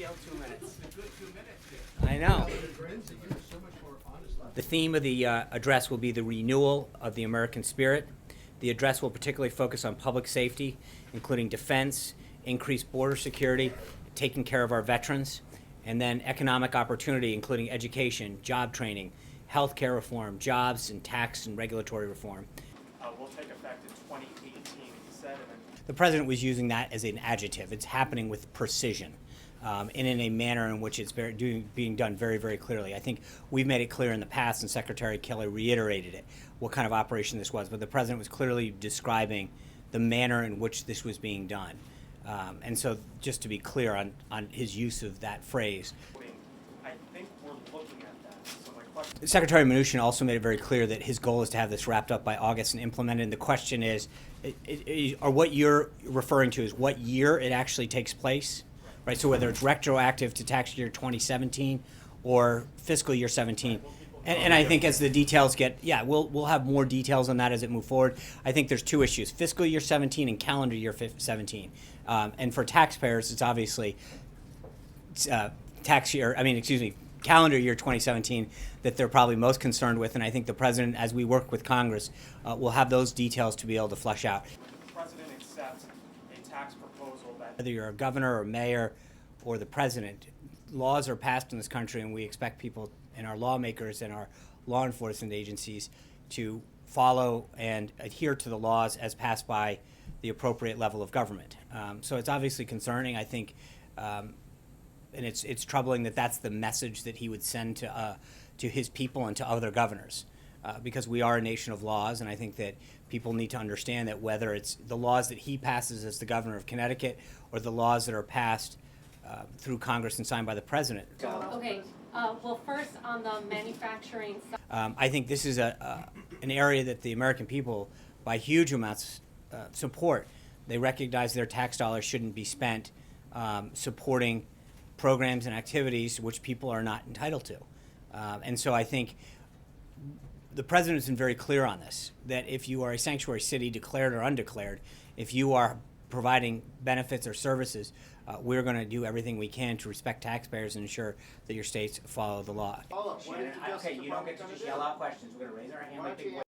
appeal 2 minutes. A good 2 minutes here. I know. So much more honest. The theme of the address will be the renewal of the American spirit. The address will particularly focus on public safety, including defense, increased border security, taking care of our veterans, and then economic opportunity, including education, job training, health care reform, jobs, and tax and regulatory reform. Will take effect in 2018, he said. The president was using that as an adjective. It's happening with precision. And in a manner in which it's being done very, very clearly. I think we've made it clear in the past, and Secretary Kelly reiterated it, what kind of operation this was. But the president was clearly describing the manner in which this was being done. And so just to be clear on his use of that phrase. I think we're looking at that. So my question. Secretary Mnuchin also made it very clear that his goal is to have this wrapped up by August and implemented. And the question is, or what you're referring to is what year it actually takes place? Right, so whether it's retroactive to tax year 2017 or fiscal year 17, and I think as the details get, we'll have more details on that as it moves forward. I think there's two issues: fiscal year 17 and calendar year 17. And for taxpayers, it's obviously calendar year 2017 that they're probably most concerned with. And I think the president, as we work with Congress, will have those details to be able to flesh out. The president accepts a tax proposal that Whether you're a governor or mayor or the president, laws are passed in this country, and we expect people and our lawmakers and our law enforcement agencies to follow and adhere to the laws as passed by the appropriate level of government. So it's obviously concerning, I think, and it's troubling that that's the message that he would send to his people and to other governors. Because we are a nation of laws, and I think that people need to understand that whether it's the laws that he passes as the governor of Connecticut or the laws that are passed through Congress and signed by the president. Okay, well, first on the manufacturing side. I think this is an area that the American people, by huge amounts, support. They recognize their tax dollars shouldn't be spent supporting programs and activities which people are not entitled to. And so I think the president has been very clear on this, that if you are a sanctuary city, declared or undeclared, if you are providing benefits or services, we're going to do everything we can to respect taxpayers and ensure that your states follow the law. Follow up. Why did you just You don't get to just yell out questions. We're going to raise our hand.